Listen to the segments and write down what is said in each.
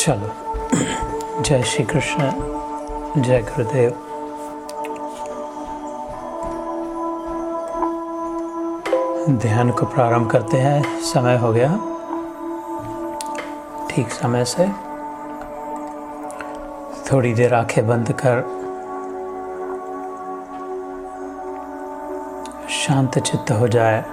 चलो, जय श्री कृष्ण, जय गुरुदेव। ध्यान को प्रारंभ करते हैं। समय हो गया, ठीक समय से थोड़ी देर आंखें बंद कर शांत चित्त हो जाए।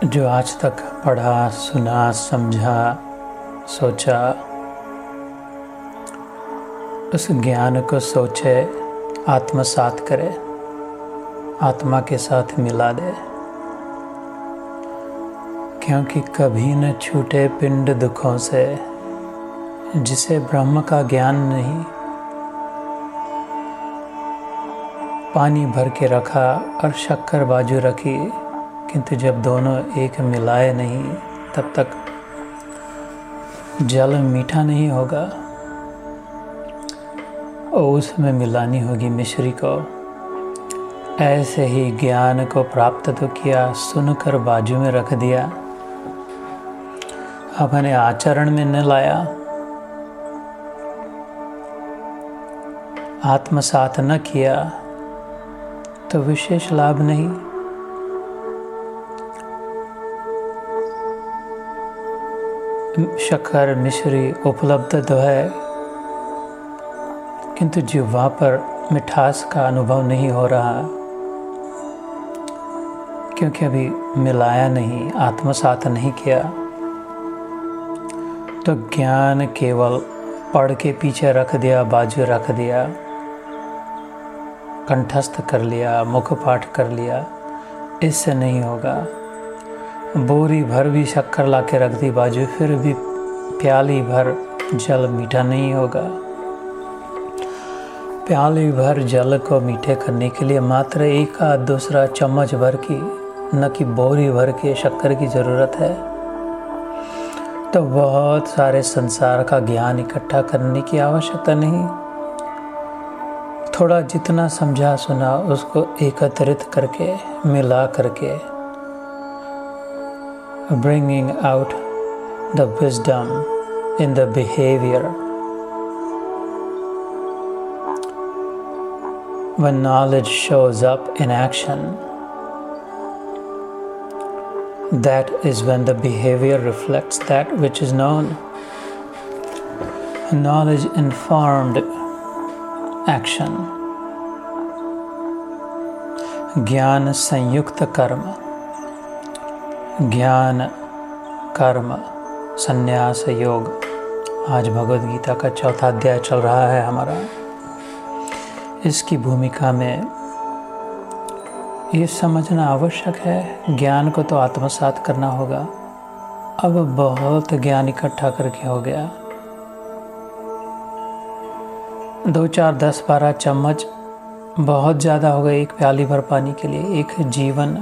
जो आज तक पढ़ा, सुना, समझा, सोचा, उस ज्ञान को सोचे, आत्मसात करे, आत्मा के साथ मिला दे, क्योंकि कभी न छूटे पिंड दुखों से जिसे ब्रह्म का ज्ञान नहीं। पानी भर के रखा और शक्कर बाजू रखी, किंतु जब दोनों एक मिलाए नहीं तब तक जल मीठा नहीं होगा। और उसमें मिलानी होगी मिश्री को। ऐसे ही ज्ञान को प्राप्त तो किया, सुनकर बाजू में रख दिया, अपने आचरण में न लाया, आत्मसात न किया तो विशेष लाभ नहीं। शक्कर मिश्री उपलब्ध तो है, किंतु जिह्वा पर मिठास का अनुभव नहीं हो रहा, क्योंकि अभी मिलाया नहीं, आत्मसात नहीं किया। तो ज्ञान केवल पढ़ के पीछे रख दिया, बाजू रख दिया, कंठस्थ कर लिया, मुखपाठ कर लिया, इससे नहीं होगा। बोरी भर भी शक्कर ला के रख दी बाजू, फिर भी प्याली भर जल मीठा नहीं होगा। प्याली भर जल को मीठे करने के लिए मात्र एक आध दूसरा चम्मच भर की, न कि बोरी भर के शक्कर की ज़रूरत है। तो बहुत सारे संसार का ज्ञान इकट्ठा करने की आवश्यकता नहीं। थोड़ा जितना समझा सुना उसको एकत्रित करके, मिला करके, bringing out the wisdom in the behavior. When knowledge shows up in action, that is when the behavior reflects that which is known. Knowledge informed action. ज्ञान संयुक्त कर्म, ज्ञान कर्म संन्यास योग। आज भगवद गीता का 4था अध्याय चल रहा है हमारा। इसकी भूमिका में ये समझना आवश्यक है, ज्ञान को तो आत्मसात करना होगा। अब बहुत ज्ञान इकट्ठा करके हो गया, 2, 4, 10, 12 चम्मच बहुत ज़्यादा हो गए एक प्याली भर पानी के लिए। एक जीवन,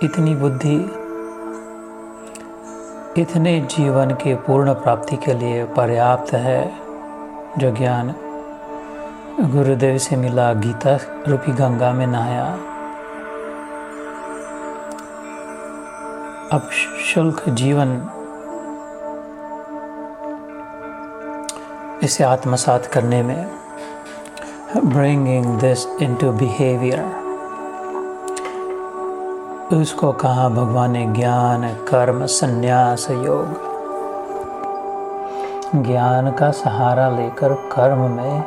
इतनी बुद्धि, इतने जीवन के पूर्ण प्राप्ति के लिए पर्याप्त है जो ज्ञान गुरुदेव से मिला, गीता रूपी गंगा में नहाया। अब शुल्क जीवन इसे आत्मसात करने में, bringing this into behavior, उसको कहा भगवान ने ज्ञान कर्म संन्यास योग। ज्ञान का सहारा लेकर कर्म में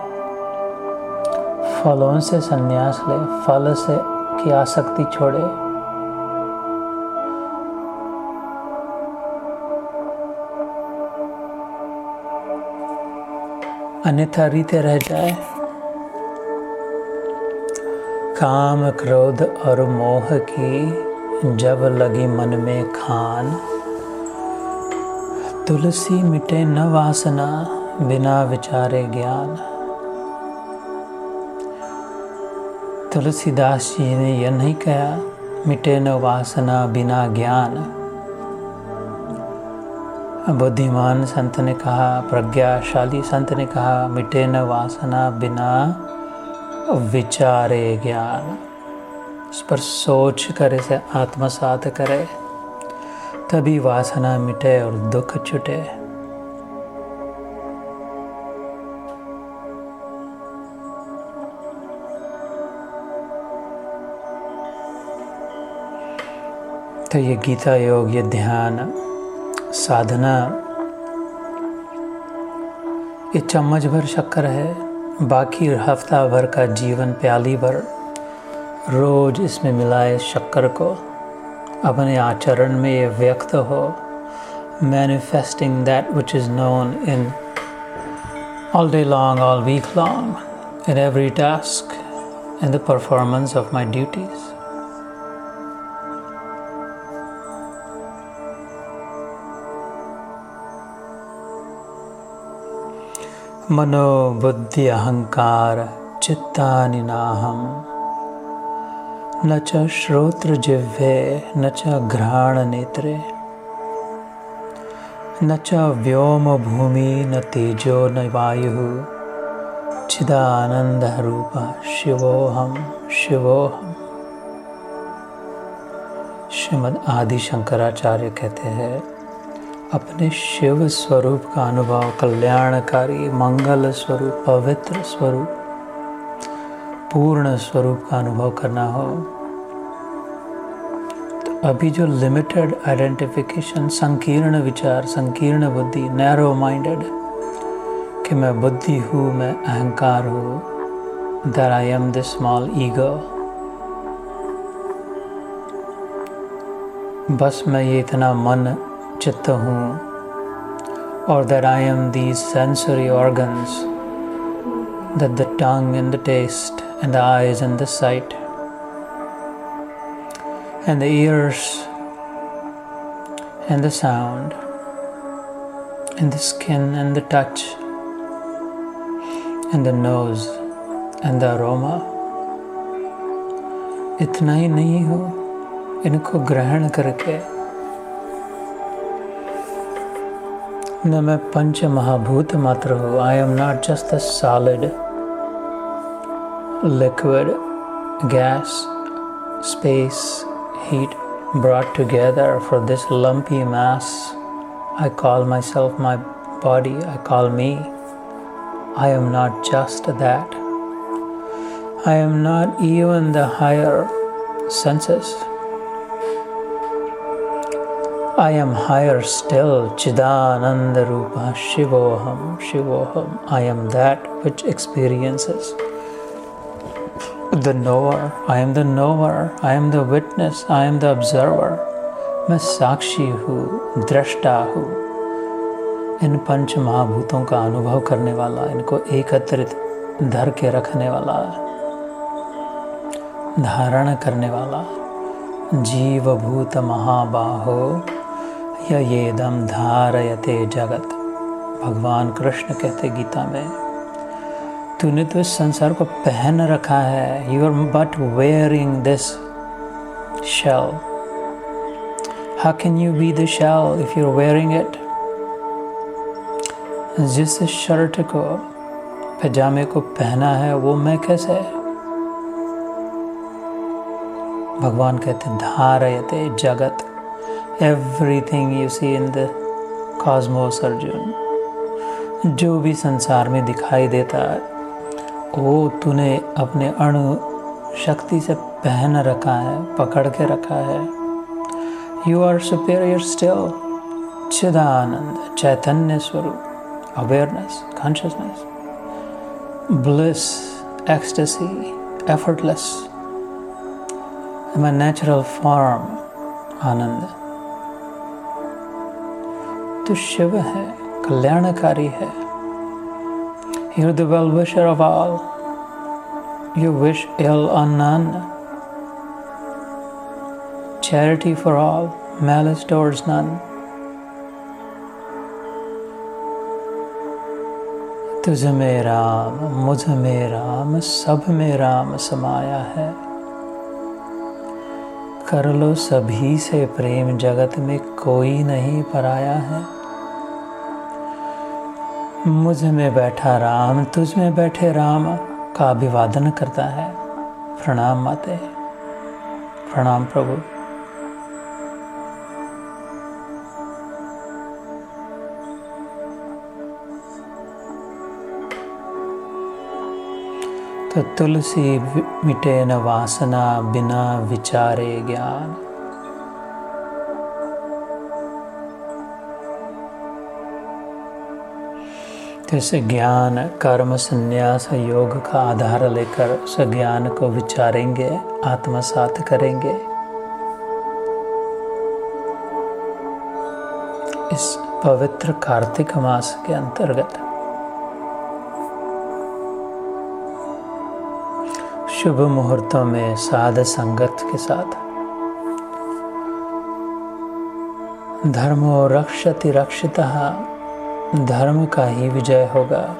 फलों से संन्यास ले, फल से की आसक्ति छोड़े। अन्यथा रीते रह जाए। काम क्रोध और मोह की जब लगी मन में खान, तुलसी मिटे न वासना बिना विचारे ज्ञान। तुलसीदास जी ने यह नहीं कहा मिटे न वासना बिना ज्ञान। बुद्धिमान संत ने कहा, प्रज्ञाशाली संत ने कहा, मिटे न वासना बिना विचारे ज्ञान, उस पर सोच कर इसे आत्मसात करे, तभी वासना मिटे और दुख छुटे। तो ये गीता योग, ये ध्यान साधना, ये चम्मच भर शक्कर है। बाकी हफ्ता भर का जीवन प्याली भर रोज इसमें मिलाए शक्कर को, अपने आचरण में ये व्यक्त हो, manifesting that which is known in all day long, all week long, in every task, in the performance of my duties. मनो बुद्धि अहंकार चित्तानि नाहं, न च श्रोत्र जिह्वे न च घ्राण नेत्रे, न च व्योम भूमि न तेजो न वायुः, चिदानंद रूप शिवोहम शिवोहम। श्रीमद् आदि शंकराचार्य कहते हैं, अपने शिव स्वरूप का अनुभव, कल्याणकारी मंगल स्वरूप, पवित्र स्वरूप, पूर्ण स्वरूप का अनुभव करना हो तो अभी जो लिमिटेड आइडेंटिफिकेशन, संकीर्ण विचार, संकीर्ण बुद्धि, नैरो माइंडेड, कि मैं बुद्धि हूँ, मैं अहंकार हूँ, that I am this small ego, बस मैं ये इतना मन चित्त हूँ, or that I am these sensory organs, that the tongue and the taste and the eyes and the sight and the ears and the sound and the skin and the touch and the nose and the aroma, इतना ही नहीं हो, इनको ग्रहण करके न मैं पंच महाभूत मात्र हूँ। I am not just a solid, liquid, gas, space, heat brought together for this lumpy mass. I call myself my body, I call me. I am not just that. I am not even the higher senses. I am higher still, Chidananda Rupa, Shivoham, Shivoham. I am that which experiences. The knower, I am the knower, I am the witness, I am the observer. मैं साक्षी हूँ, दृष्टा हूँ। इन पंच महाभूतों का अनुभव करने वाला, इनको एकत्रित धर के रखने वाला, धारण करने वाला, जीवभूत महाबाहो येदम धारयते जगत। भगवान कृष्ण कहते गीता में, तूने तो इस संसार को पहन रखा है। You are but wearing this shell. How can you be the shell if you are wearing it? जिस शर्ट को, पैजामे को पहना है वो मैं कैसे? भगवान कहते धारयते जगत। Everything you see in the cosmos, Arjun, जो भी संसार में दिखाई देता है वो तूने अपने अणु शक्ति से पहन रखा है, पकड़ के रखा है। You are superior still, चिदानंद, चैतन्य स्वरूप, awareness, consciousness, bliss, ecstasy, effortless, my natural form, आनंद। तो शिव है, कल्याणकारी है। You are the well-wisher of all. You wish ill on none. Charity for all, malice towards none. तुझ में राम, मुझ में राम, सब में राम समाया है। कर लो सभी से प्रेम, जगत में कोई नहीं पराया है। मुझ में बैठा राम, तुझ में बैठे राम, का अभिवादन करता है। प्रणाम माते, प्रणाम प्रभु। तो तुलसी मिटे न वासना, बिना विचारे ज्ञान। तो इस ज्ञान, कर्म, संन्यास, योग का आधार लेकर उस ज्ञान को विचारेंगे, आत्मसात करेंगे। इस पवित्र कार्तिक मास के अंतर्गत शुभ मुहूर्तों में साध संगत के साथ धर्मो रक्षति रक्षितः, धर्म का ही विजय होगा।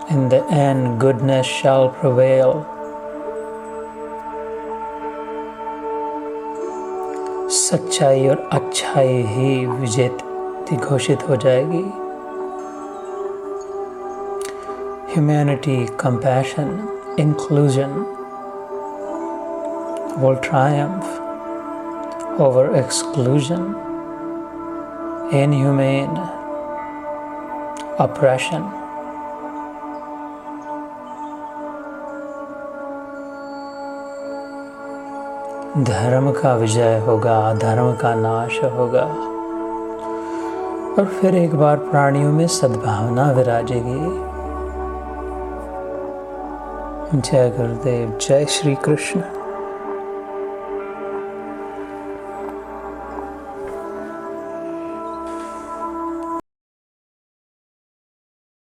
In the end, goodness shall prevail. सच्चाई और अच्छाई ही विजेती घोषित हो जाएगी। Humanity, compassion, inclusion will triumph over exclusion, inhumane oppression. धर्म का विजय होगा, अधर्म का नाश होगा और फिर एक बार प्राणियों में सद्भावना विराजेगी। जय गुरुदेव, जय श्री कृष्ण।